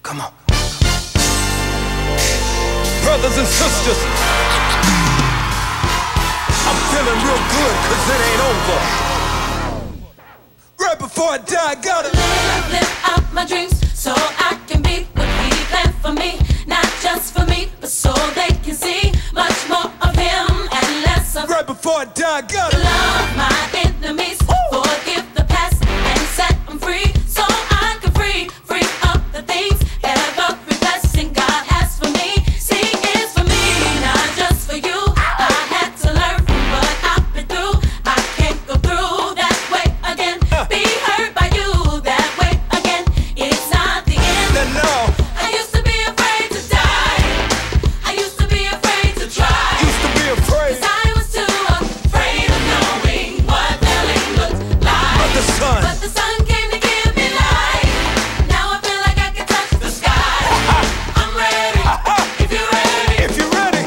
Come on. Brothers and sisters, I'm feeling real good cause it ain't over. Right before I die, I gotta live out my dreams so I can be what he planned for me. Not just for me, but so they can see much more of him and less of. Right before I die, I gotta love my enemies, forgive the past and set them free, so I can free up the things every blessing God has for me. See, it's for me, not just for you. I had to learn from what I've been through. I can't go through that way again. Be hurt by you that way again. It's not the end. no. I used to be afraid to die. I used to be afraid to try. Used to be afraid. 'Cause I was too afraid of knowing what healing looked like. But the sun came to give me life. Now I feel like I can touch the sky. I'm ready. If you're ready. If you're ready,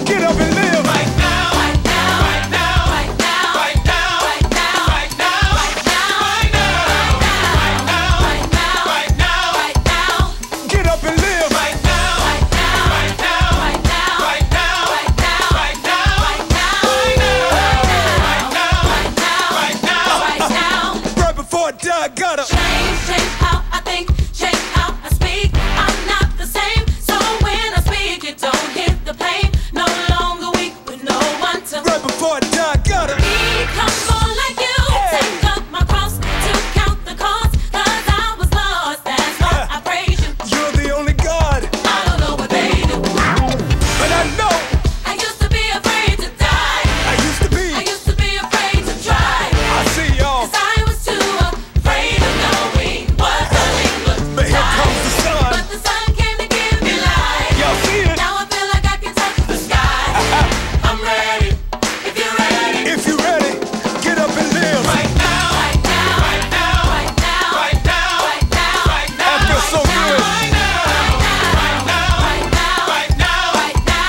get up and live. Right now. Right now. Right now. Right now. Right now. Right now. Right now. Right now. Right now. Right now. Right now. Right now. Get up and live. Right now. Right now. Right now. Right now. Right now. Right now. Right now. Right now. Right now. Right now. Right now. Right before I die, I gotta Change how I think, change how I speak. I'm not the same, so when I speak, it don't hit the pain. No longer weak with no one to right before I die, I gotta become more like you. Take up my cross to count the cost, 'cause I was lost. That's why I praise you. You're the only God. I don't know what they do. But I know I used to be afraid to die. I used to be. I used to be afraid to try. I see y'all. 'Cause I was too afraid of knowing what healing looked But here like. comes the sun. But the sun came to give me life. Y'all see it? Now I feel like I can touch the sky. I'm ready. If you're ready. If you're ready, get up and live. Right now. Right now. Right now. Right now. Right now. Right now. Right now. I feel so good. Right now. Right now. Right now. Right now. Right now.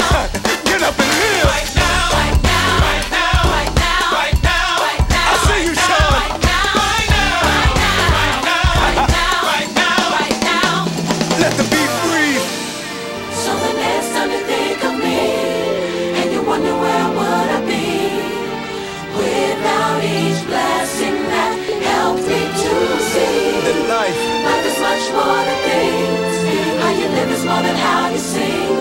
Get up and live. Right now. Right now. Right now. Right now. Right now. Right now. I see you, Sean. Right now. Right now. Right now. Right now. Right now. Right now. Let the beat breathe. So the next time you think of me and you wonder where would I be without each blessing that helped me to see The life. life is much more than things. How you live is more than how you sing.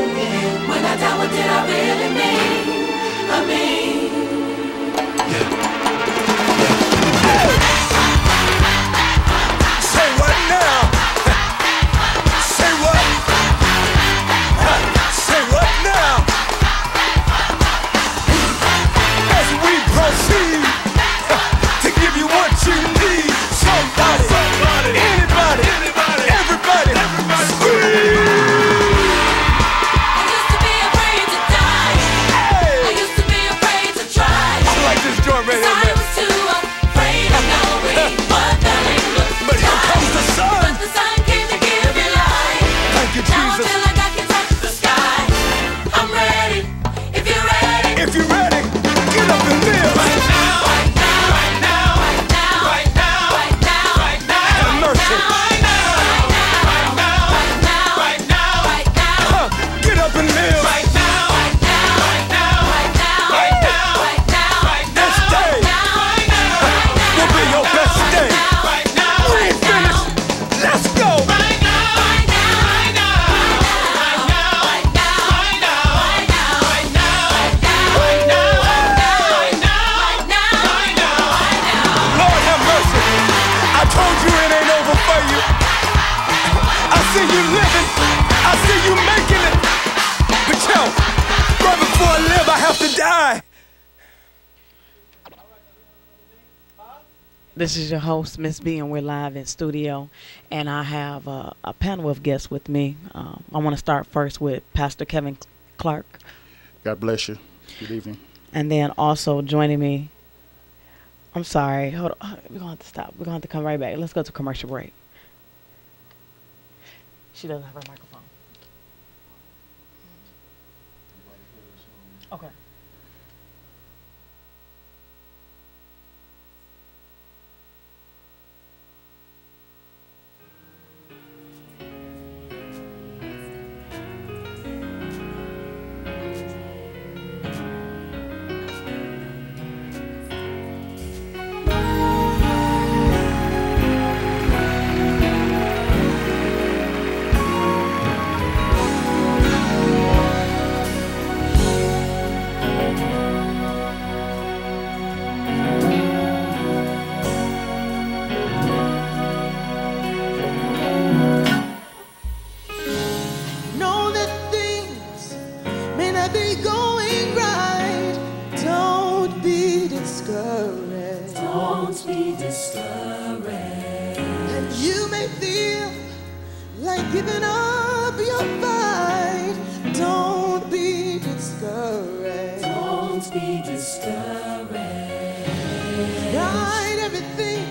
When I die, what did I really mean? I mean. Say what now? Say what? Say what now? As we proceed to give you what you need. Somebody, anybody, everybody, scream. I used to be afraid to die. I used to be afraid to try. I like this joint right 'Cause here, I man. was too afraid of knowing what healing looked But here like. comes the sun. But the sun came to give me life. Thank you, Now I Jesus. feel like I can touch the sky. I'm ready. If you're ready. If you're ready, get up and live. Right now. Right now. Right now. Right now. Right now. Right now. Right now. Have mercy. Right now. Right now. Right now. Right now. Right now. Right now. Get up and live. Right now. Right now. Right now. Right now. Right now. Right now. Right now. This day will be your best day. Right now. We ain't finished. Let's go. Right now. Right now. Right now. Right now. Right now. Right now. Right now. Right now. Right now. Right now. Right now. Right now. Right now. Right now. Lord have mercy. I told you it ain't over for you. I see you living. I see you making it. But yo, right before I live, I have to die. This is your host, Miss B, and we're live in studio. And I have a panel of guests with me. I want to start first with Pastor Kevin Clark. God bless you. Good evening. And then also joining me, I'm sorry, hold on. We're going to have to stop. We're going to have to come right back. Let's go to commercial break. She doesn't have her microphone. Okay. giving up your fight. Don't be discouraged. Don't be discouraged. Tried everything,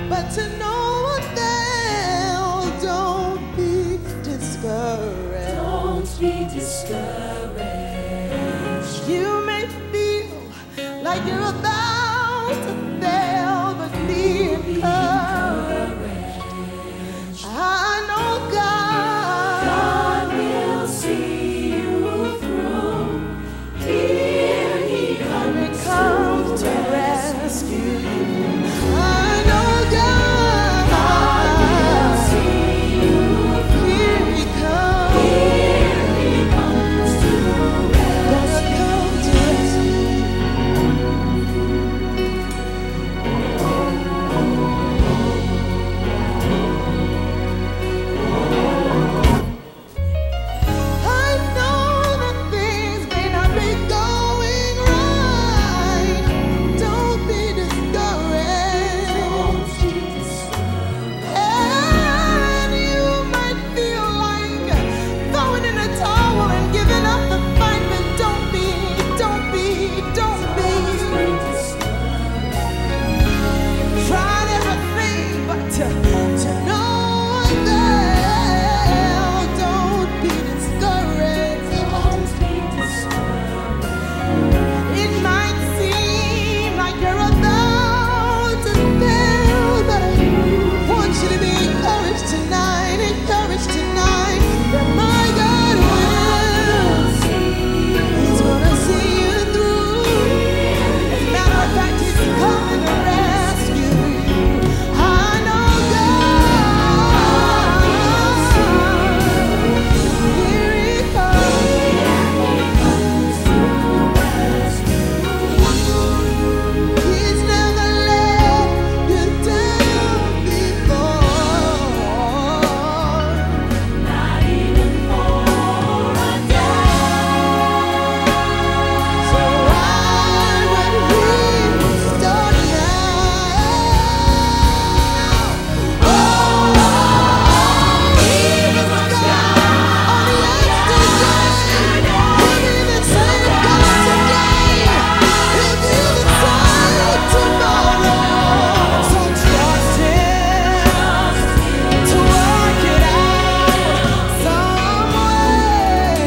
but to no avail. Don't be discouraged. Don't be discouraged. You may feel like you're about to fail, but be encouraged. I know God will see you through. Here He comes comes to rescue you. I know God will see you. here He comes. Here He comes to Gonna come to rescue you. I know that things may not be going right. Don't be discouraged. And you might feel like throwing in the towel and giving up the fight, but don't be. Tried everything, but to no avail. Don't be discouraged. It might seem like you're about to fail, but I want you to be encouraged tonight. That my God will. He's gonna see you through. As a matter of fact, He's coming to rescue you. I know God. Here He comes. He's never let you down before. Not even for a day. So why would He start now? He was God on yesterday. He'll be the same God today. He'll be the same tomorrow. So trust Him to work it out some way,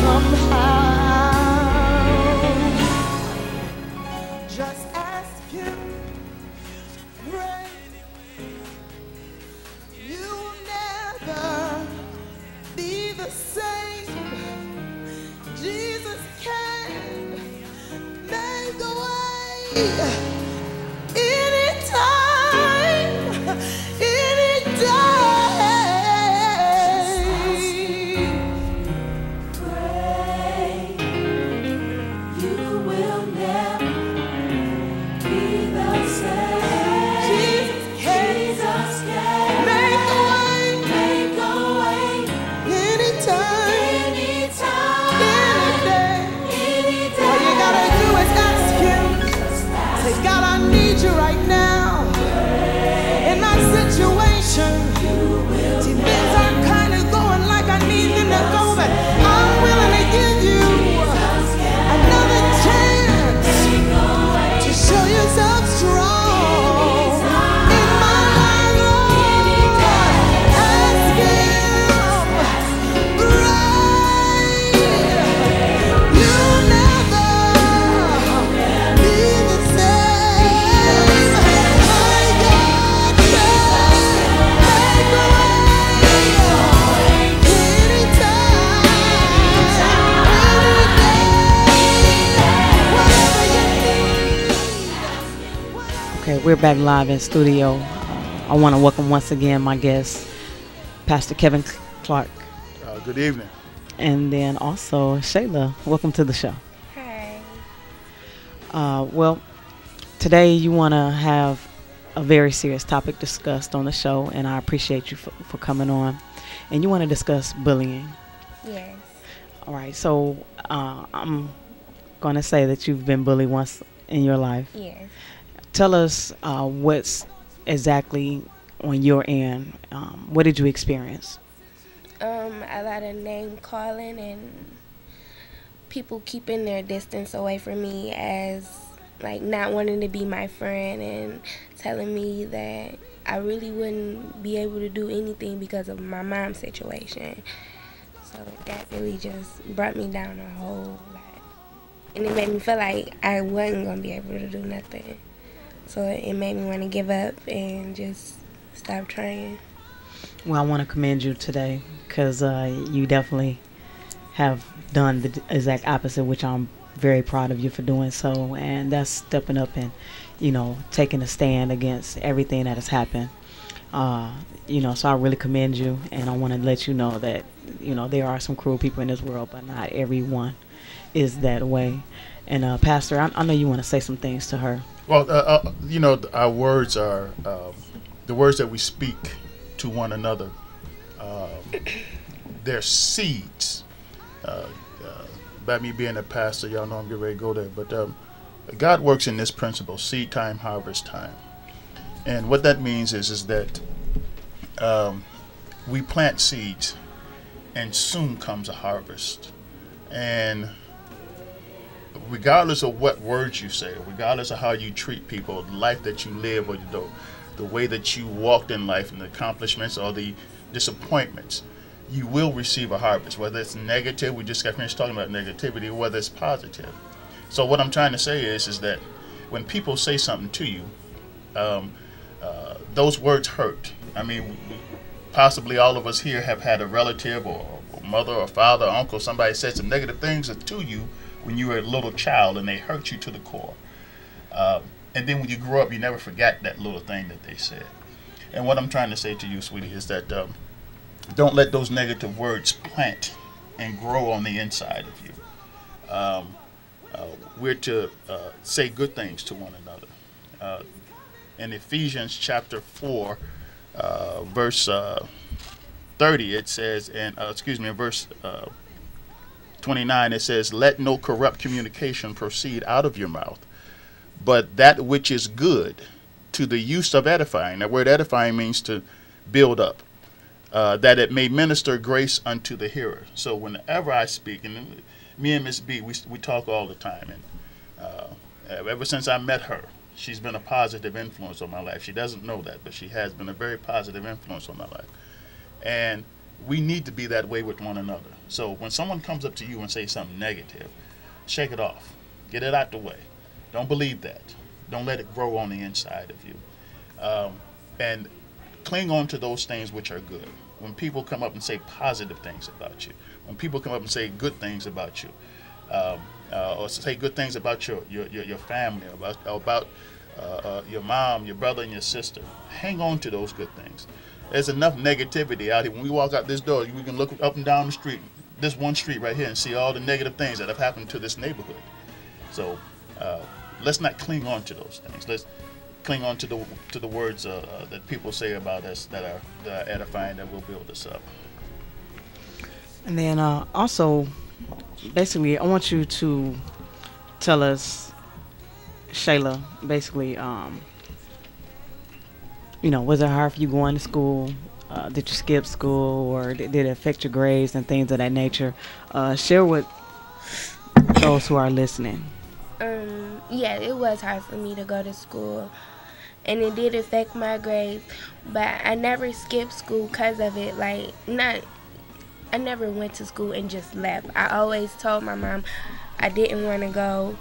somehow. Just ask Him, pray. You'll never be the same. Jesus can make a way. Anytime, any day. Pray. You will never be the same. Jesus can Make a way. make a way Anytime, anytime, any day. any day. All you gotta do is ask Him. Just ask Say, God, I need you right now. In my situation, see, things aren't kind of going like I need them to go, but I'm willing to give you another chance to show yourself strong in my life, Lord. Ask Him, pray. You'll never be the same. My God can make a way anytime, any day, whatever you need. Okay, we're back live in studio. I want to welcome once again my guest, Pastor Kevin Clark, Good evening. and then also Shayla. Welcome to the show. Hi. Well, today you want to have a very serious topic discussed on the show, and I appreciate you for coming on. And you want to discuss bullying. Yes. All right, so I'm going to say that you've been bullied once in your life. Yes. Tell us what's exactly on your end? What did you experience? A lot of name calling and people keeping their distance away from me, as like not wanting to be my friend and telling me that I really wouldn't be able to do anything because of my mom's situation. So that really just brought me down a whole lot. And it made me feel like I wasn't going to be able to do nothing. So it made me want to give up and just stop trying. Well, I want to commend you today because you definitely have done the exact opposite, which I'm very proud of you for doing so. And that's stepping up and, taking a stand against everything that has happened. So I really commend you, and I want to let you know that, there are some cruel people in this world, but not everyone is that way. And Pastor, I know you want to say some things to her. Well, our words are the words that we speak to one another. They're seeds. By me being a pastor, y'all know I'm getting ready to go there. But God works in this principle: seed time, harvest time. And what that means is that we plant seeds, and soon comes a harvest. And regardless of what words you say, regardless of how you treat people, the life that you live, or the way that you walked in life, and the accomplishments or the disappointments, you will receive a harvest. Whether it's negative, we just got finished talking about negativity, or whether it's positive. So what I'm trying to say is that when people say something to you, those words hurt. I mean, possibly all of us here have had a relative or mother or father or uncle, somebody said some negative things to you when you were a little child, and they hurt you to the core. And then when you grow up, you never forget that little thing that they said. And what I'm trying to say to you, sweetie, is that don't let those negative words plant and grow on the inside of you. We're to say good things to one another. In Ephesians chapter 4, verse 30, it says, in verse 29, it says, "Let no corrupt communication proceed out of your mouth, but that which is good to the use of edifying." That word edifying means to build up, that it may minister grace unto the hearer. So whenever I speak, and me and Miss B, we talk all the time, and ever since I met her, she's been a positive influence on my life. She doesn't know that, but she has been a very positive influence on my life. And we need to be that way with one another. So when someone comes up to you and says something negative, shake it off. Get it out the way. Don't believe that. Don't let it grow on the inside of you. And cling on to those things which are good. When people come up and say positive things about you, when people come up and say good things about you, or say good things about your family, about your mom, your brother, and your sister, hang on to those good things. There's enough negativity out here. When we walk out this door, we can look up and down the street, this one street right here, and see all the negative things that have happened to this neighborhood. So let's not cling on to those things. Let's cling on to the words that people say about us that are edifying, that will build us up. And then also, basically, I want you to tell us, Shayla, basically, was it hard for you going to school? Did you skip school, or did it affect your grades and things of that nature? Share with those who are listening. Yeah, it was hard for me to go to school, and it did affect my grades, but I never skipped school because of it. I never went to school and just left. I always told my mom I didn't want to go,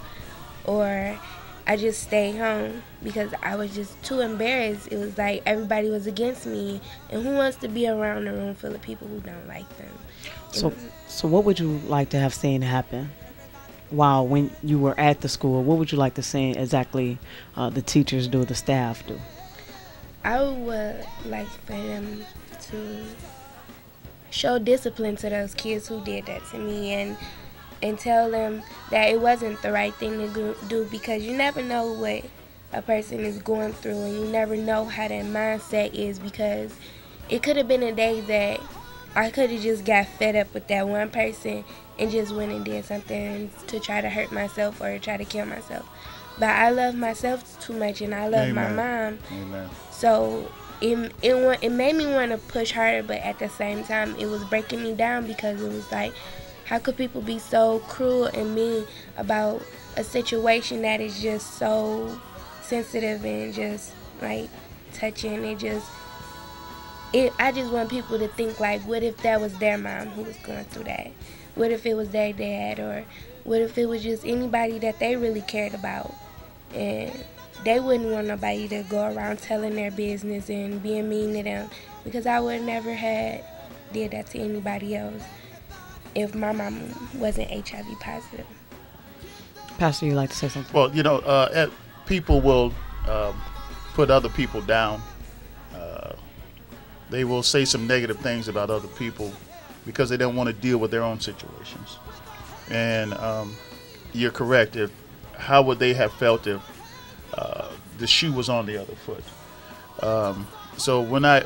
or I just stayed home because I was just too embarrassed. It was like everybody was against me, and who wants to be around a room full of people who don't like them? So what would you like to have seen happen when you were at the school? What would you like to see exactly the teachers do, the staff do? I would like for them to show discipline to those kids who did that to me, and tell them that it wasn't the right thing to do, because you never know what a person is going through, and you never know how their mindset is, because it could have been a day that I could have just got fed up with that one person and just went and did something to try to hurt myself or try to kill myself. But I love myself too much, and I love my mom. Amen. So it made me want to push harder, but at the same time, it was breaking me down because it was like, how could people be so cruel and mean about a situation that is just so sensitive and just like touching? I just want people to think like, what if that was their mom who was going through that? What if it was their dad, or what if it was just anybody that they really cared about? And they wouldn't want nobody to go around telling their business and being mean to them, because I would never had did that to anybody else if my mom wasn't HIV positive. Pastor, you like to say something? Well, people will put other people down. They will say some negative things about other people because they don't want to deal with their own situations. And you're correct. How would they have felt if the shoe was on the other foot? So when I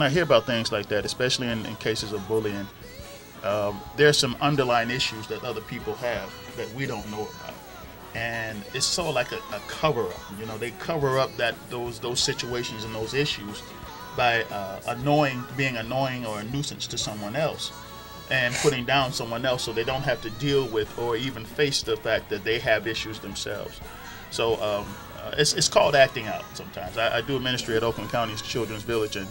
hear about things like that, especially in cases of bullying, there's some underlying issues that other people have that we don't know about, and it's sort of like a cover-up. They cover up those situations and those issues by being annoying or a nuisance to someone else, and putting down someone else so they don't have to deal with or even face the fact that they have issues themselves. So it's called acting out sometimes. I do a ministry at Oakland County's Children's Village, and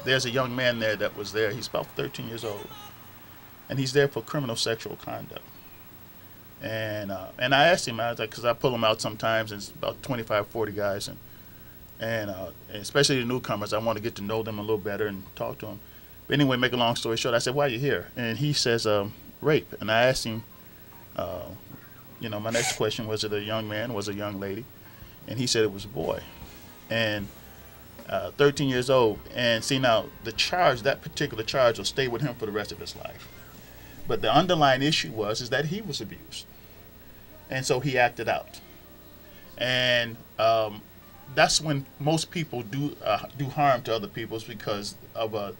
there's a young man there that was there. He's about 13 years old, and he's there for criminal sexual conduct. And I asked him, I was like, because I pull him out sometimes, and it's about 25, 40 guys, and especially the newcomers, I want to get to know them a little better and talk to them. But anyway, make a long story short, I said, why are you here? And he says, rape. And I asked him, my next question, was it a young man, was it a young lady? And he said it was a boy. And 13 years old. And see, now, that particular charge will stay with him for the rest of his life. But the underlying issue is that he was abused. And so he acted out. And that's when most people do harm to other people, is because of a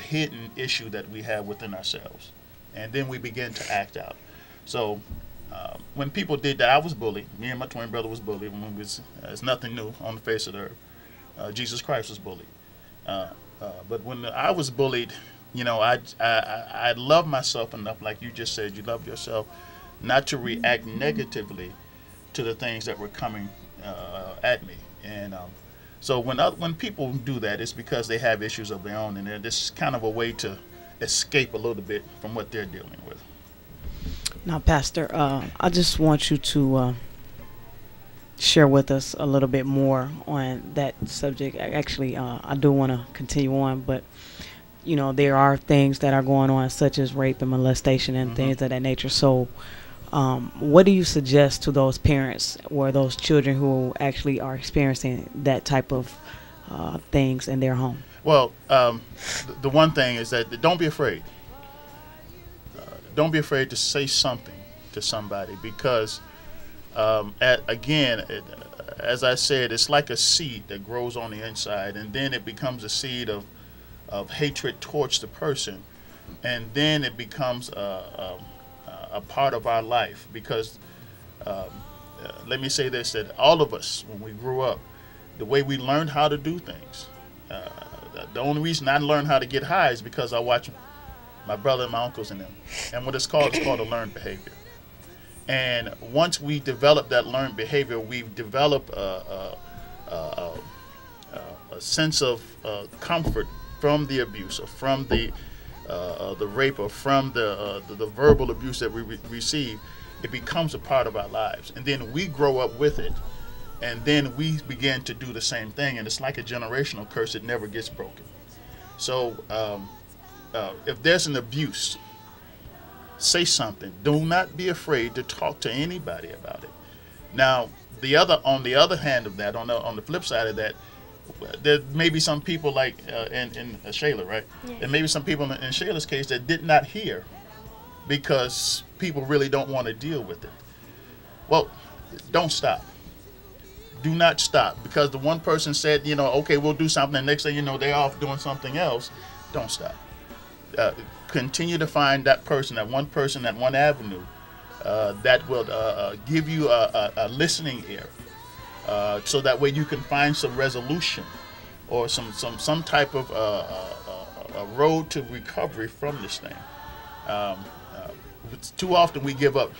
hidden issue that we have within ourselves. And then we begin to act out. So when people did that, I was bullied. Me and my twin brother was bullied. It's nothing new on the face of the earth. Jesus Christ was bullied. But when I was bullied, I love myself enough, like you just said, you love yourself, not to react negatively to the things that were coming at me. And so when people do that, it's because they have issues of their own, and this is kind of a way to escape a little bit from what they're dealing with. Now, Pastor, I just want you to share with us a little bit more on that subject. Actually, I do want to continue on, but there are things that are going on, such as rape and molestation and things of that nature. So what do you suggest to those parents or those children who actually are experiencing that type of things in their home? Well, the one thing is that don't be afraid. Don't be afraid to say something to somebody, because as I said, it's like a seed that grows on the inside, and then it becomes a seed of hatred towards the person, and then it becomes a part of our life. Because let me say this, that all of us, when we grew up, the way we learned how to do things, the only reason I learned how to get high is because I watched my brother and my uncles and them. And what it's called a learned behavior. And once we develop that learned behavior, we've developed a sense of comfort from the abuse, or from the rape, or from the verbal abuse that we receive. It becomes a part of our lives, and then we grow up with it, and then we begin to do the same thing, and it's like a generational curse that never gets broken. So if there's an abuse, say something. Do not be afraid to talk to anybody about it. Now, on the other hand of that, on the flip side of that, there may be some people like in Shayla, right? Yes. There may be some people in Shayla's case that did not hear because people really don't want to deal with it. Well, don't stop. Do not stop because the one person said, okay, we'll do something, and next thing you know, they're off doing something else. Don't stop. Continue to find that person, that one avenue that will give you a listening ear, so that way you can find some resolution or some type of a road to recovery from this thing. Um, Too often we give up.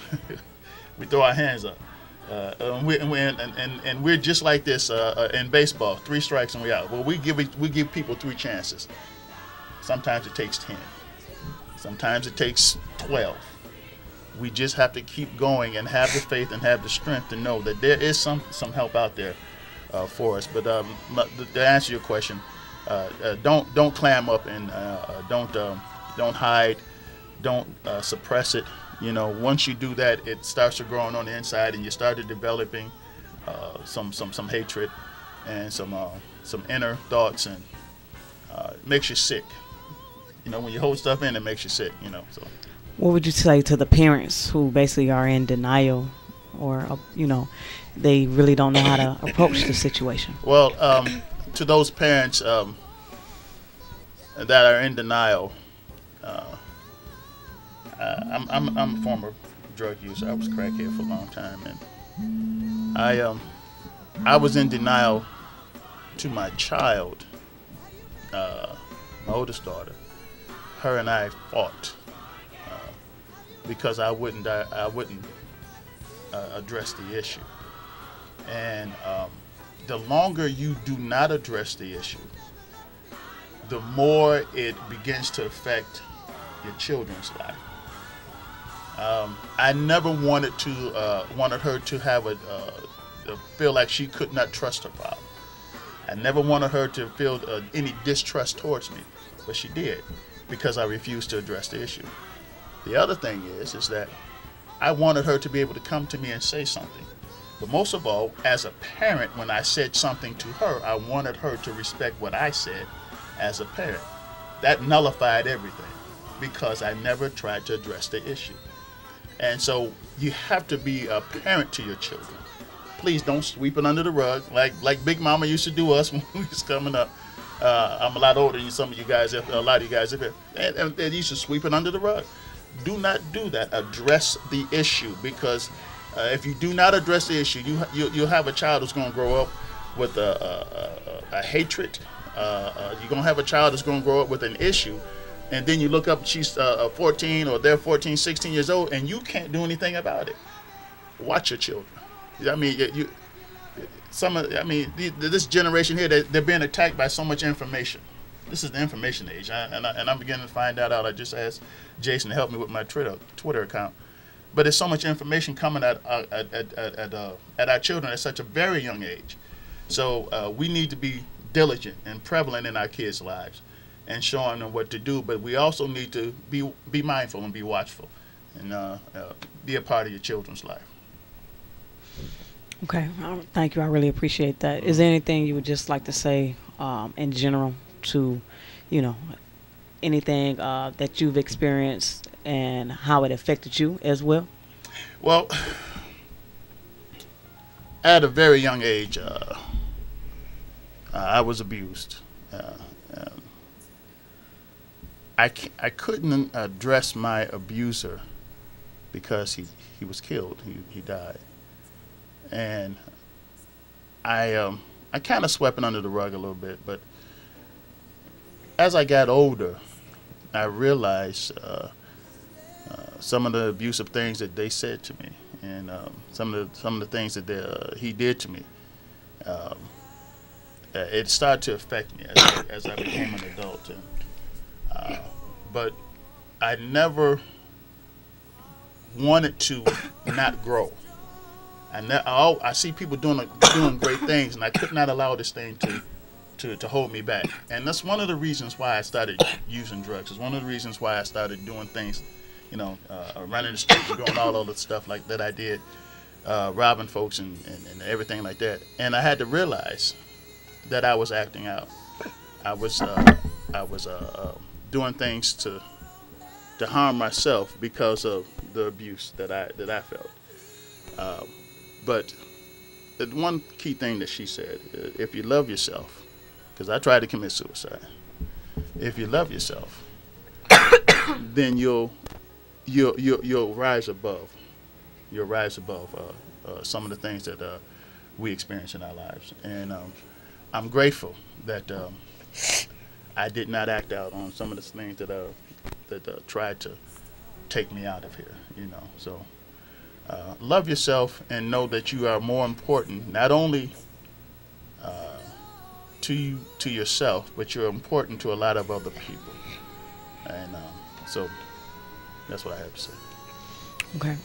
We throw our hands up. And we're just like this in baseball. 3 strikes and we out. Well, we give people 3 chances. Sometimes it takes 10. Sometimes it takes 12. We just have to keep going and have the faith and have the strength to know that there is some help out there for us. But to answer your question, don't clam up and don't hide, don't suppress it. You know, once you do that, it starts to grow on the inside, and you start developing some hatred and some inner thoughts, and it makes you sick. You know, when you hold stuff in, it makes you sick. You know, so. What would you say to the parents who basically are in denial, or they really don't know how to approach the situation? Well, to those parents that are in denial, I'm a former drug user. I was crackhead for a long time, and I was in denial to my child, my oldest daughter. Her and I fought because I wouldn't address the issue, and the longer you do not address the issue, the more it begins to affect your children's life. I never wanted her to have feel like she could not trust her father. I never wanted her to feel any distrust towards me, but she did, because I refused to address the issue. The other thing is that I wanted her to be able to come to me and say something. But most of all, as a parent, when I said something to her, I wanted her to respect what I said as a parent. That nullified everything, because I never tried to address the issue. And so you have to be a parent to your children. Please don't sweep it under the rug like Big Mama used to do us when we was coming up. I'm a lot older than some of you guys, a lot of you guys, and they used to sweep it under the rug. Do not do that. Address the issue, because if you do not address the issue, you'll have a child who's going to grow up with a hatred. You're going to have a child that's going to grow up with an issue. And then you look up, she's 14 or they're 14, 16 years old, and you can't do anything about it. Watch your children. I mean, this generation here, they're being attacked by so much information. This is the information age, and I'm beginning to find that out. I just asked Jason to help me with my Twitter account. But there's so much information coming at our children at such a very young age. So we need to be diligent and prevalent in our kids' lives, and showing them what to do, but we also need to be mindful and be watchful, and be a part of your children's life. Okay, thank you. I really appreciate that. Is there anything you would just like to say in general to, anything that you've experienced and how it affected you as well? Well, at a very young age, I was abused. I couldn't address my abuser because he was killed. He died, and I kind of swept it under the rug a little bit. But as I got older, I realized some of the abusive things that they said to me, and some of the things that he did to me. It started to affect me as I became an adult. But I never wanted to not grow. I see people doing great things, and I could not allow this thing to hold me back. And that's one of the reasons why I started using drugs. It's one of the reasons why I started doing things, running the streets and doing all of the stuff like that I did, robbing folks and everything like that. And I had to realize that I was acting out. I was doing things to harm myself because of the abuse that I felt. But the one key thing that she said, if you love yourself, because I tried to commit suicide, if you love yourself, then you'll rise above. You'll rise above some of the things that we experience in our lives. And I'm grateful that I did not act out on some of the things that tried to take me out of here, you know. So love yourself and know that you are more important, not only to yourself, but you're important to a lot of other people. And so that's what I have to say. Okay.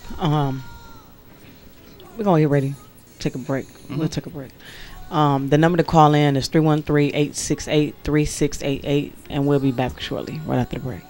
We're gonna get ready. Take a break. We'll take a break. The number to call in is 313-868-3688, and we'll be back shortly, right after the break.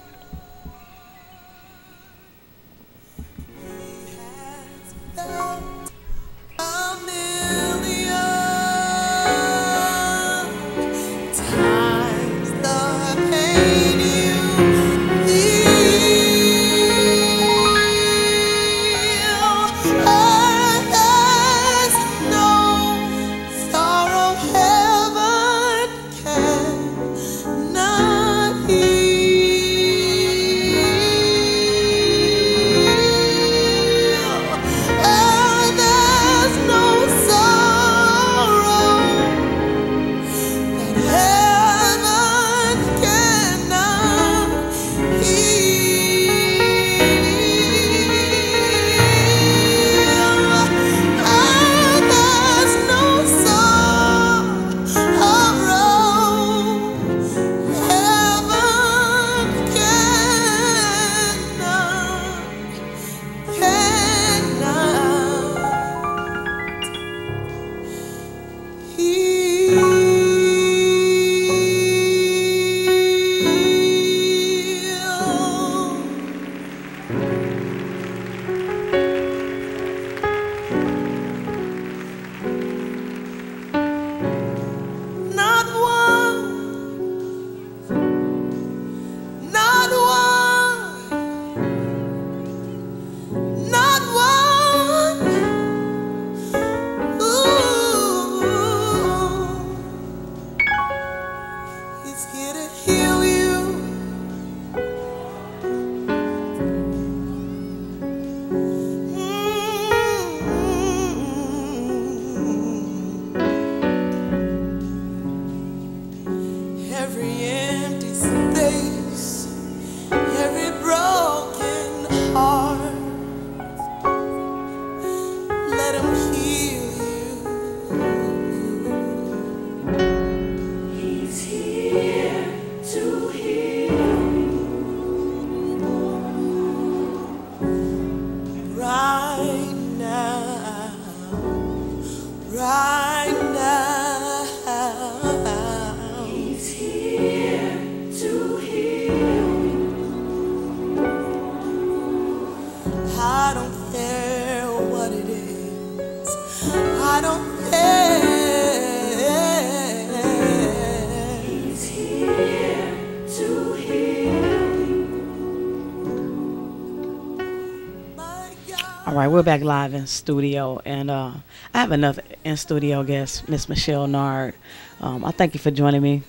All right, we're back live in studio, and I have another in-studio guest, Miss Michelle Nard. I thank you for joining me.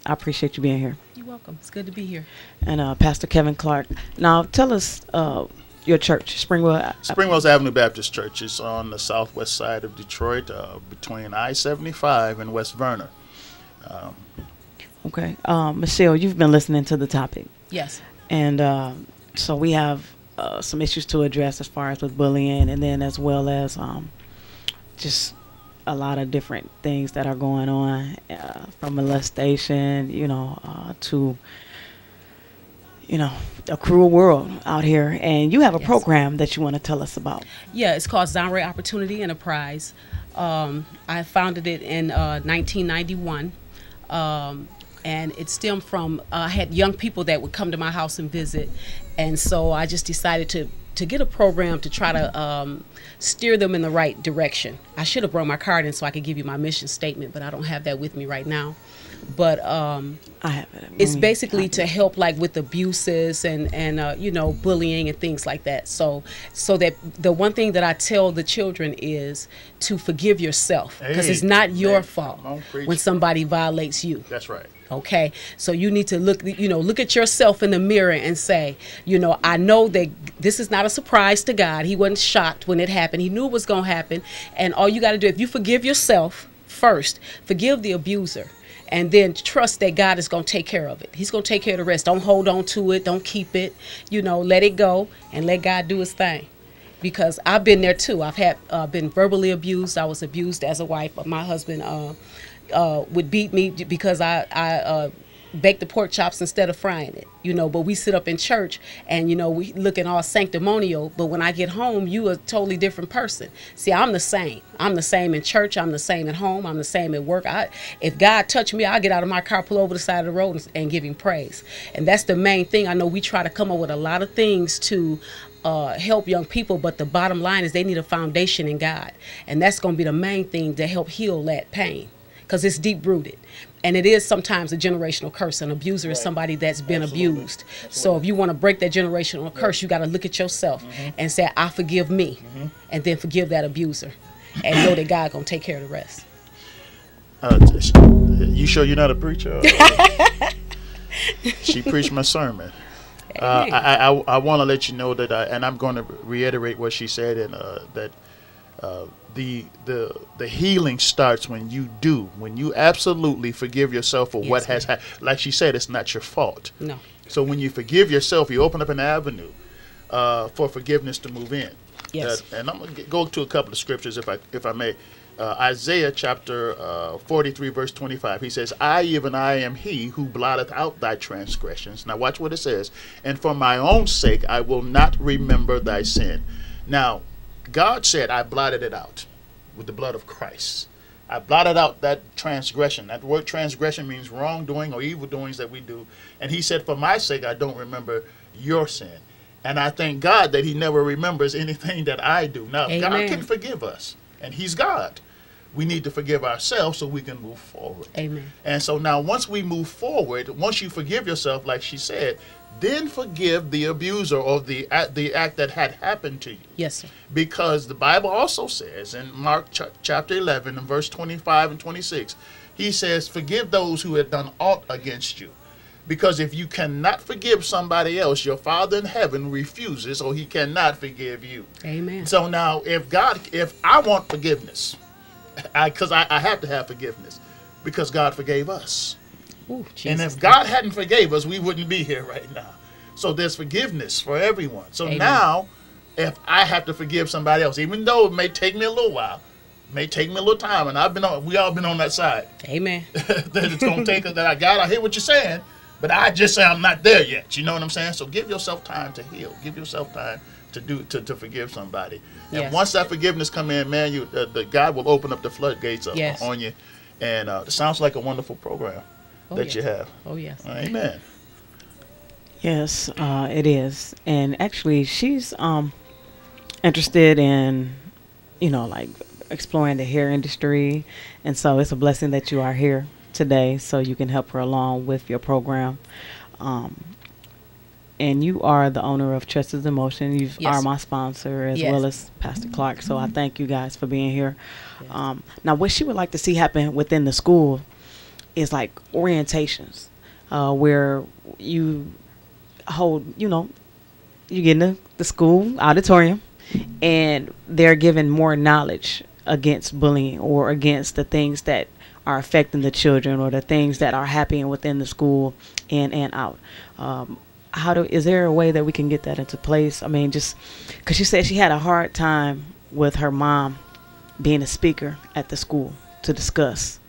I appreciate you being here. You're welcome. It's good to be here. And Pastor Kevin Clark. Now, tell us your church, Springwell's Avenue Baptist Church, is on the southwest side of Detroit, between I-75 and West Verner. Okay. Michelle, you've been listening to the topic. Yes. And so we have some issues to address as far as with bullying, and then as well as just a lot of different things that are going on, from molestation, to, a cruel world out here. And you have a program that you want to tell us about. Yeah, it's called Zonray Opportunity Enterprise. I founded it in 1991. And it stemmed from, I had young people that would come to my house and visit. And so I just decided to get a program to try to steer them in the right direction. I should have brought my card in so I could give you my mission statement, but I don't have that with me right now. But I have it. It's basically to help like with abuses and bullying and things like that. So that the one thing that I tell the children is to forgive yourself, because it's not your fault when somebody violates you. That's right. Okay, so you need to look at yourself in the mirror and say, I know that this is not not a surprise to God. He wasn't shocked when it happened. He knew it was going to happen. And all you got to do, if you forgive yourself first, forgive the abuser, and then trust that God is going to take care of it. He's going to take care of the rest. Don't hold on to it. Don't keep it. Let it go and let God do his thing. Because I've been there too. I've had been verbally abused. I was abused as a wife. My husband would beat me because I bake the pork chops instead of frying it, but we sit up in church and, we looking all sanctimonial, but when I get home, you a totally different person. See, I'm the same. I'm the same in church. I'm the same at home. I'm the same at work. If God touched me, I'll get out of my car, pull over the side of the road and give him praise. And that's the main thing. I know we try to come up with a lot of things to help young people, but the bottom line is they need a foundation in God. And that's going to be the main thing to help heal that pain, because it's deep rooted. And it is sometimes a generational curse. An abuser is somebody that's been abused. So if you want to break that generational curse, you got to look at yourself and say, I forgive me, and then forgive that abuser, and know that God going to take care of the rest. You sure you're not a preacher? She preached my sermon. I want to let you know that, and I'm going to reiterate what she said, and that the healing starts when you absolutely forgive yourself for what has happened. Like she said, it's not your fault. No. So when you forgive yourself, you open up an avenue for forgiveness to move in. Yes. And I'm going to go to a couple of scriptures if I may. Isaiah chapter 43 verse 25. He says, I am he who blotteth out thy transgressions. Now watch what it says. And for my own sake I will not remember thy sin. Now God said, I blotted it out with the blood of Christ. I blotted out that transgression. That word transgression means wrongdoing or evil doings that we do. And he said, for my sake, I don't remember your sin. And I thank God that he never remembers anything that I do. Now, Amen. God can forgive us, and he's God. We need to forgive ourselves so we can move forward. Amen. And so now once we move forward, once you forgive yourself, like she said, then forgive the abuser or the act that had happened to you. Yes, sir. Because the Bible also says in Mark chapter 11 and verse 25 and 26, he says, forgive those who have done aught against you. Because if you cannot forgive somebody else, your Father in heaven refuses, or he cannot forgive you. Amen. So now if I want forgiveness, because I have to have forgiveness, because God forgave us. Ooh, and Jesus. if God hadn't forgave us, we wouldn't be here right now. So there's forgiveness for everyone. So Amen. Now, if I have to forgive somebody else, even though it may take me a little while, may take me a little time, and we all been on that side. Amen. That it's gonna take us. I hear what you're saying, but I just say I'm not there yet. You know what I'm saying? So give yourself time to heal. Give yourself time to forgive somebody. And Yes. once that forgiveness come in, man, the God will open up the floodgates Yes. on you. And it sounds like a wonderful program that you have. Oh, yes. Amen. Yes, it is. And actually, she's interested in, like exploring the hair industry. And so it's a blessing that you are here today so you can help her along with your program. And you are the owner of Trust is Emotion. You Yes. are my sponsor as Yes. well as Pastor Clark. So I thank you guys for being here. Now, what she would like to see happen within the school is like orientations where you hold, you get in the school auditorium and they're given more knowledge against bullying or against the things that are affecting the children or the things that are happening within the school in and out. Is there a way that we can get that into place? I mean, just because she said she had a hard time with her mom being a speaker at the school to discuss,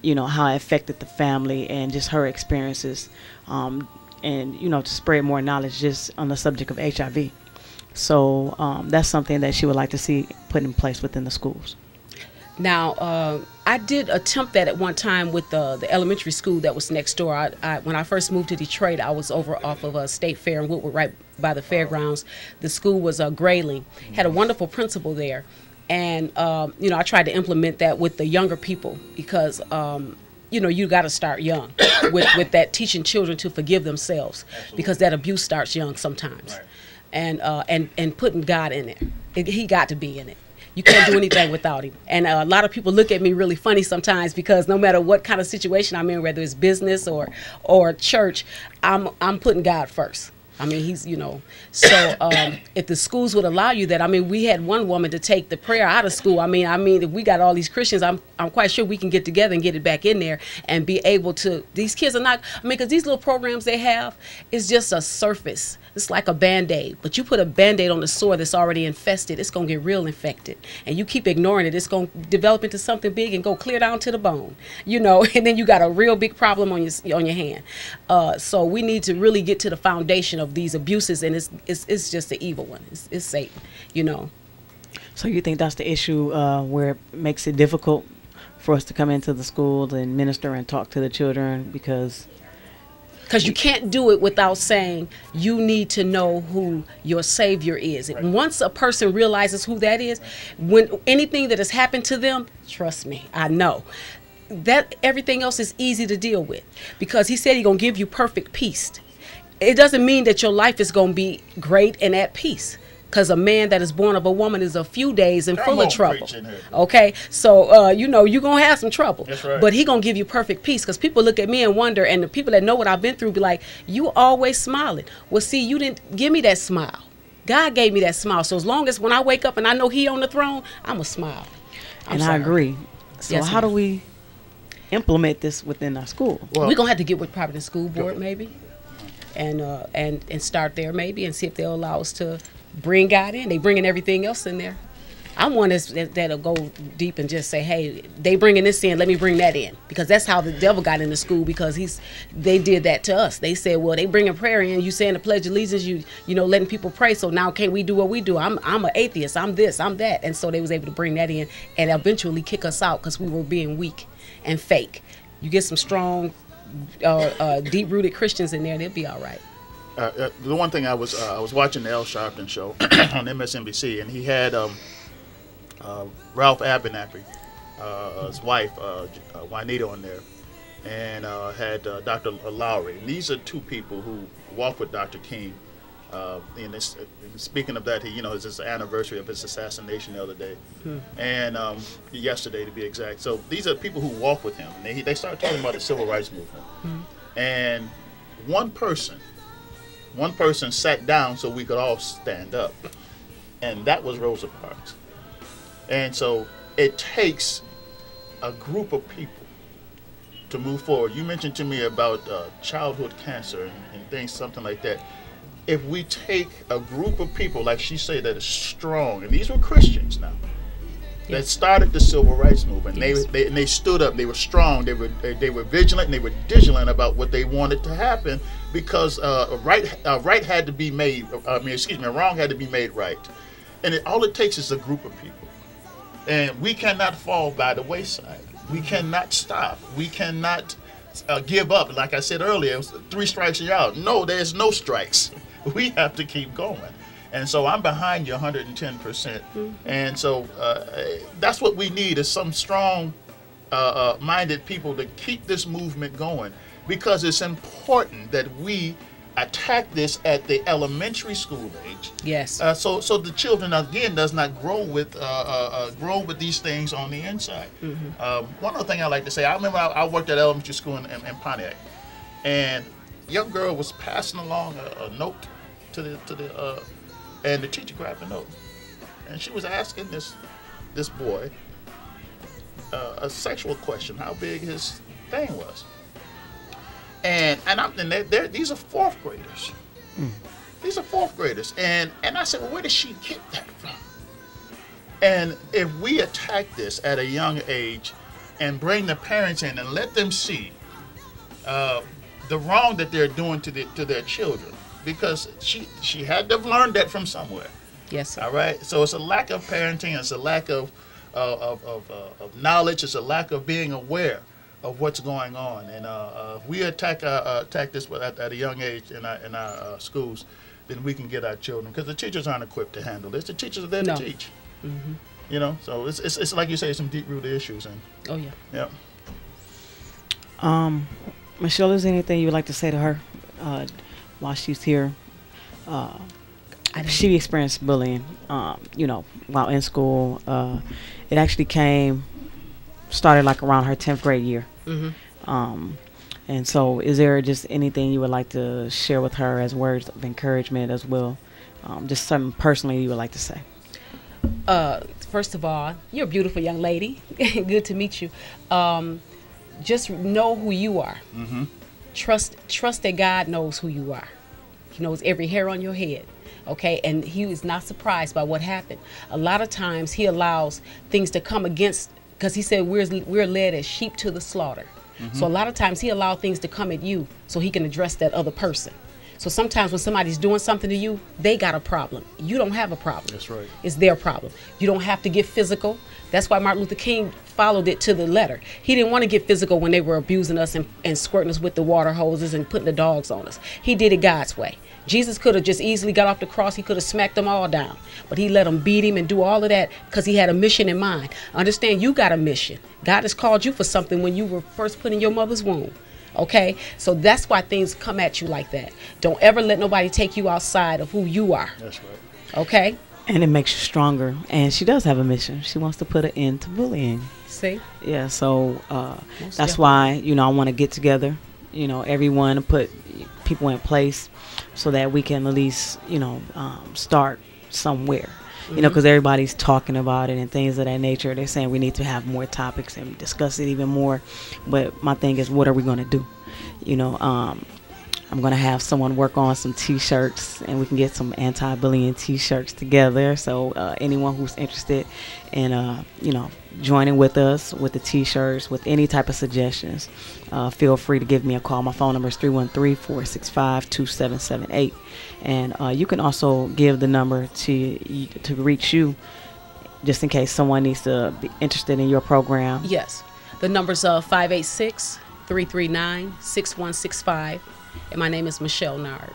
how it affected the family and just her experiences, and, to spread more knowledge just on the subject of HIV. So that's something that she would like to see put in place within the schools. Now, I did attempt that at one time with the elementary school that was next door. When I first moved to Detroit, I was over off of a State Fair in Woodward, right by the fairgrounds. The school was Grayling. Had a wonderful principal there. And, I tried to implement that with the younger people because, you got to start young with that, teaching children to forgive themselves. Absolutely. Because that abuse starts young sometimes. Right. And putting God in it. He got to be in it. You can't do anything without him. And a lot of people look at me really funny sometimes because no matter what kind of situation I'm in, whether it's business or church, I'm putting God first. I mean, he's, so if the schools would allow you that, I mean, we had one woman to take the prayer out of school. I mean, if we got all these Christians, I'm quite sure we can get together and get it back in there and be able to, these kids are not, because these little programs they have is just a surface. It's like a Band-Aid, but you put a Band-Aid on the sore that's already infested, it's going to get real infected. And you keep ignoring it, it's going to develop into something big and go clear down to the bone, and then you got a real big problem on your hand. So we need to really get to the foundation of these abuses, and it's just the evil one. It's Satan, So you think that's the issue where it makes it difficult for us to come into the schools and minister and talk to the children because you can't do it without saying you need to know who your Savior is. Right. Once a person realizes who that is, when anything that has happened to them, trust me, I know that everything else is easy to deal with, because he said he's going to give you perfect peace. It doesn't mean that your life is going to be great and at peace, because a man that is born of a woman is a few days and full of trouble. Okay, so you're gonna have some trouble. That's right. But he gonna give you perfect peace, because people look at me and wonder, and the people that know what I've been through be like, you always smiling. Well, see, you didn't give me that smile. God gave me that smile. So as long as when I wake up and I know he on the throne, I'm a smile. I agree. So yes, how do we implement this within our school? Well, we're gonna have to get with probably the school board maybe, and start there maybe, and see if they'll allow us to bring God in. They bringing everything else in there. I'm one that'll go deep and just say, hey, they bringing this in, let me bring that in, because that's how the devil got into school, because they did that to us. They said, well, they bringing prayer in, you saying the Pledge of Allegiance, you letting people pray, so now can't we do what we do? I'm an atheist, I'm this, I'm that. And so they was able to bring that in and eventually kick us out because we were being weak and fake. You get some strong, deep-rooted Christians in there, they'll be all right. The one thing I was watching the Al Sharpton show on MSNBC, and he had Ralph Abernathy, his wife Juanita, on there, and had Dr. Lowry. And these are two people who walk with Dr. King. And speaking of that, it's his anniversary of his assassination the other day, and yesterday to be exact. So these are people who walk with him, and they started talking about the civil rights movement. And one person sat down so we could all stand up, and that was Rosa Parks. And so it takes a group of people to move forward. You mentioned to me about childhood cancer and things, something like that. If we take a group of people, like she said, that is strong, and these were Christians now, that started the civil rights movement. Yes. They stood up. They were strong. They were vigilant. And they were vigilant about what they wanted to happen, because right had to be made. Wrong had to be made right. And all it takes is a group of people, and we cannot fall by the wayside. We cannot stop. We cannot give up. Like I said earlier, it was 3 strikes and you're out. No, there's no strikes. We have to keep going. And so I'm behind you 110%. And so that's what we need, is some strong minded people to keep this movement going, because it's important that we attack this at the elementary school age. Yes. So the children again does not grow with these things on the inside. One other thing I like to say, I remember I worked at elementary school in Pontiac, and a young girl was passing along a note to the and the teacher grabbed the note, and she was asking this boy a sexual question, how big his thing was. And these are 4th graders. These are 4th graders. And I said, well, where did she get that from? And if we attack this at a young age and bring the parents in and let them see the wrong that they're doing to their children, because she had to have learned that from somewhere. Yes, sir. All right. So it's a lack of parenting. It's a lack of knowledge. It's a lack of being aware of what's going on. And if we attack this at a young age in our schools, then we can get our children, because the teachers aren't equipped to handle this. The teachers are there to teach. So it's like you say, some deep-rooted issues. And oh yeah. Yeah. Michelle, is there anything you would like to say to her while she's here? She experienced bullying, while in school. It actually started like around her 10th grade year. And so, is there just anything you would like to share with her as words of encouragement as well? Just something personally you would like to say? First of all, you're a beautiful young lady. Good to meet you. Just know who you are. Trust that God knows who you are. He knows every hair on your head. Okay, and he is not surprised by what happened. A lot of times he allows things to come against, because he said we're led as sheep to the slaughter. So a lot of times he allows things to come at you so he can address that other person. So sometimes when somebody's doing something to you, they got a problem. You don't have a problem. That's right. It's their problem. You don't have to get physical. That's why Martin Luther King followed it to the letter. He didn't want to get physical when they were abusing us and squirting us with the water hoses and putting the dogs on us. He did it God's way. Jesus could have just easily got off the cross. He could have smacked them all down. But he let them beat him and do all of that because he had a mission in mind. Understand, you got a mission. God has called you for something when you were first put in your mother's womb. Okay? So that's why things come at you like that. Don't ever let nobody take you outside of who you are. That's right. Okay? And it makes you stronger. And she does have a mission. She wants to put an end to bullying. See? Yeah, so that's why, I want to get together, everyone, put people in place so that we can at least, start somewhere. Because everybody's talking about it and things of that nature. They're saying we need to have more topics and discuss it even more. But my thing is, what are we going to do? I'm going to have someone work on some T-shirts, and we can get some anti-bullying T-shirts together. So anyone who's interested in, joining with us with the T-shirts, with any type of suggestions, feel free to give me a call. My phone number is 313-465-2778. And you can also give the number to reach you, just in case someone needs to be interested in your program. Yes. The number's 586-339-6165. And my name is Michelle Nard.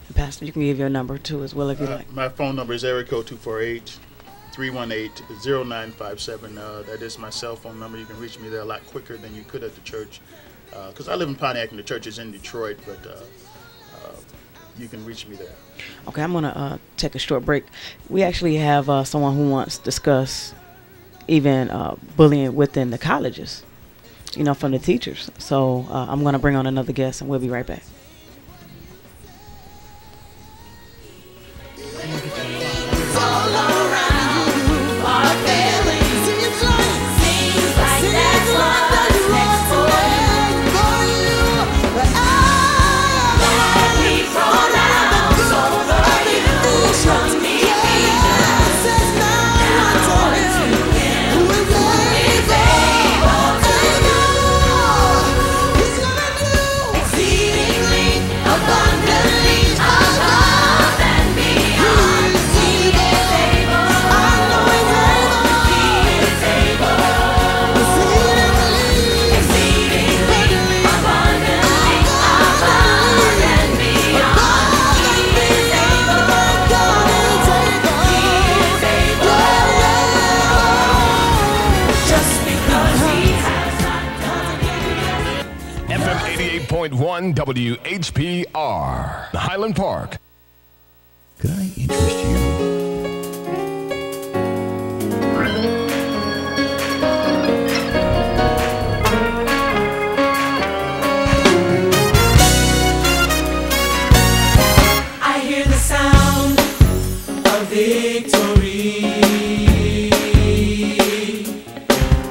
And Pastor, you can give your number too as well if you like. My phone number is area code 248-318-0957. That is my cell phone number. You can reach me there a lot quicker than you could at the church. Because I live in Pontiac and the church is in Detroit, but you can reach me there. Okay, I'm going to take a short break. We actually have someone who wants to discuss even bullying within the colleges, from the teachers. So I'm going to bring on another guest, and we'll be right back. WHPR, Highland Park. Could I interest you? I hear the sound of victory.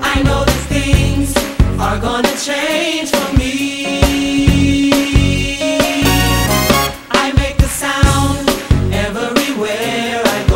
I know that things are gonna change for me. I make the sound everywhere I go.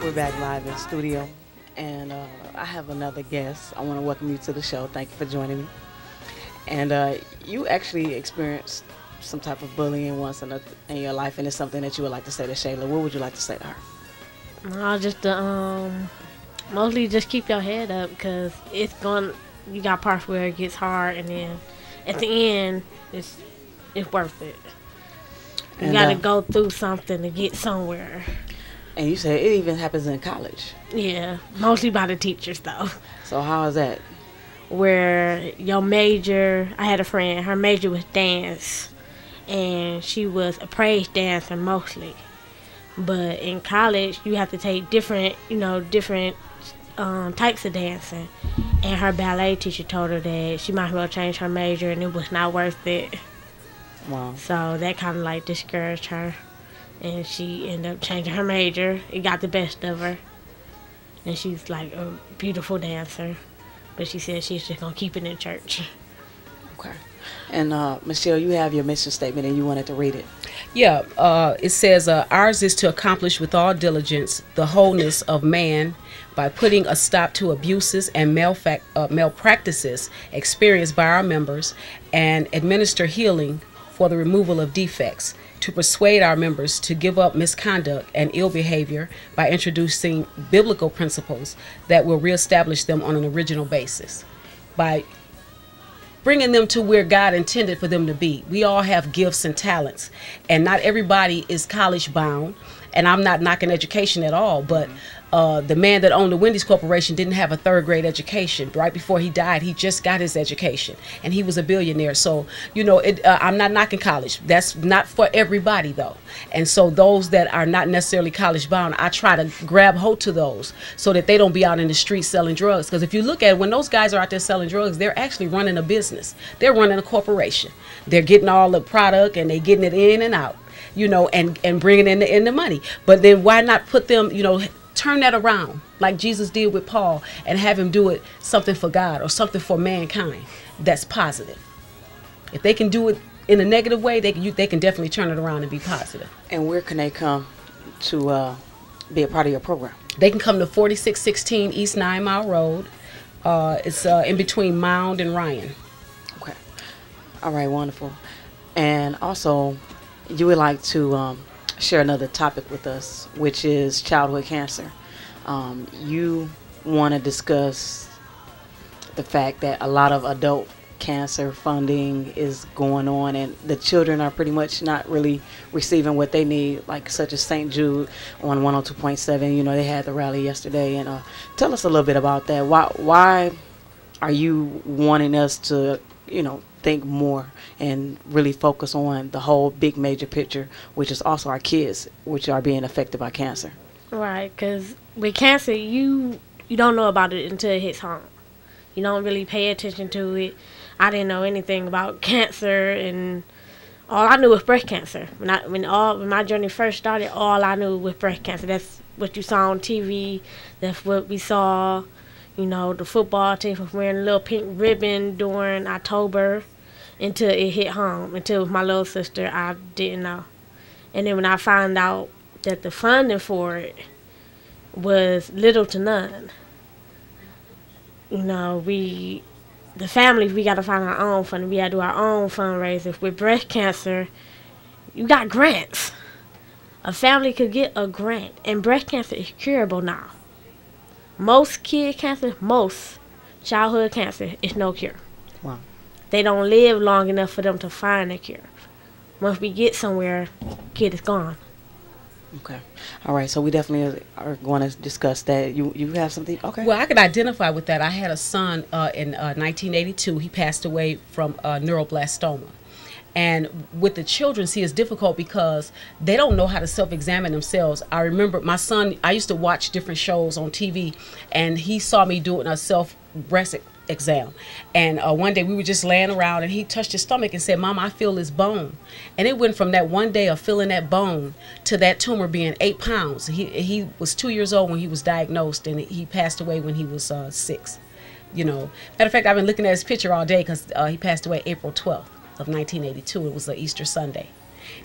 We're back live in studio, and I have another guest. I want to welcome you to the show. Thank you for joining me. And you actually experienced some type of bullying once in your life, and it's something that you would like to say to Shayla. What would you like to say to her? Just mostly just keep your head up, because you got parts where it gets hard, and then at the end, it's worth it. You got to go through something to get somewhere. And you said it even happens in college. Yeah, mostly by the teachers, though. So how is that? Where your major, I had a friend, her major was dance, and she was a praise dancer mostly. But in college, you have to take different types of dancing. And her ballet teacher told her that she might as well change her major, and it was not worth it. Wow. So that kind of like discouraged her, and she ended up changing her major. It got the best of her, and she's like a beautiful dancer, but she said she's just gonna keep it in church. Okay. And Michelle, you have your mission statement, and you wanted to read it. Yeah, it says, ours is to accomplish with all diligence the wholeness of man by putting a stop to abuses and malpractices experienced by our members, and administer healing for the removal of defects, to persuade our members to give up misconduct and ill behavior by introducing biblical principles that will reestablish them on an original basis, by bringing them to where God intended for them to be. We all have gifts and talents, and not everybody is college bound, and I'm not knocking education at all, but the man that owned the Wendy's Corporation didn't have a third grade education. Right before he died, he just got his education, and he was a billionaire. So, I'm not knocking college. That's not for everybody, though. And so those that are not necessarily college bound, I try to grab hold to those so that they don't be out in the streets selling drugs. Because if you look at it, when those guys are out there selling drugs, they're actually running a business. They're running a corporation. They're getting all the product, and they're getting it in and out, and bringing in the money. But then why not put them, turn that around like Jesus did with Paul, and have him do it something for God or something for mankind that's positive. If they can do it in a negative way, they can definitely turn it around and be positive. And where can they come to be a part of your program? They can come to 4616 East 9 Mile Road. It's in between Mound and Ryan. Okay. All right, wonderful. And also, you would like to share another topic with us, which is childhood cancer. You want to discuss the fact that a lot of adult cancer funding is going on, and the children are pretty much not really receiving what they need, like such as St. Jude on 102.7. They had the rally yesterday, and tell us a little bit about that. Why are you wanting us to, think more and really focus on the whole big major picture, which is also our kids, which are being affected by cancer? Right, because with cancer, you don't know about it until it hits home. You don't really pay attention to it. I didn't know anything about cancer, and all I knew was breast cancer. When my journey first started, all I knew was breast cancer. That's what you saw on TV. That's what we saw. The football team was wearing a little pink ribbon during October, until it hit home. Until with my little sister, I didn't know. And then when I found out that the funding for it was little to none, the families, we got to find our own funding. We got to do our own fundraisers. With breast cancer, you got grants. A family could get a grant, and breast cancer is curable now. Most childhood cancer is no cure. Wow. They don't live long enough for them to find a cure. Once we get somewhere, kid is gone. Okay. All right. So we definitely are going to discuss that. You have something? Okay. Well, I could identify with that. I had a son in 1982. He passed away from neuroblastoma. And with the children, see, it's difficult because they don't know how to self-examine themselves. I remember my son, I used to watch different shows on TV, and he saw me doing a self-breast exam. And one day we were just laying around, and he touched his stomach and said, "Mom, I feel this bone." And it went from that one day of feeling that bone to that tumor being 8 pounds. He was 2 years old when he was diagnosed, and he passed away when he was 6. Matter of fact, I've been looking at his picture all day because he passed away April 12th. Of 1982. It was an Easter Sunday.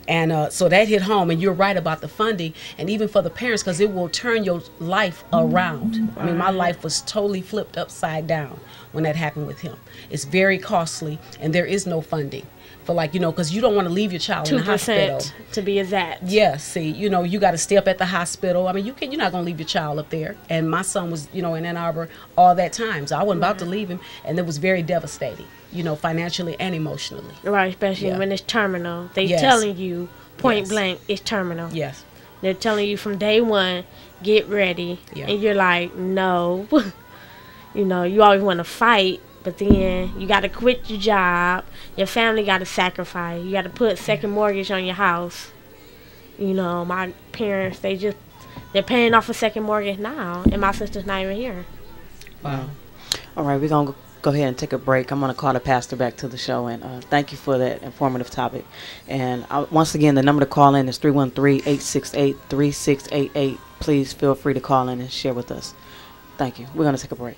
And so that hit home, and you're right about the funding, and even for the parents, because it will turn your life around. I mean, my life was totally flipped upside down when that happened with him. It's very costly, and there is no funding for, like, because you don't want to leave your child in the hospital. 2% to be exact. Yes, see, you got to stay up at the hospital. I mean, you're not going to leave your child up there. And my son was, in Ann Arbor all that time, so I wasn't about to leave him, and it was very devastating, financially and emotionally. Right, especially when it's terminal. They Yes. telling you point Yes. blank, it's terminal. Yes. They're telling you from day one, get ready. Yeah. And you're like, no. You always want to fight, but then you got to quit your job. Your family got to sacrifice. You got to put second mortgage on your house. My parents, they're paying off a second mortgage now, and my sister's not even here. Wow. All right, we're going to go ahead and take a break. I'm going to call the pastor back to the show, and thank you for that informative topic. And once again, the number to call in is 313-868-3688. Please feel free to call in and share with us. Thank you. We're going to take a break.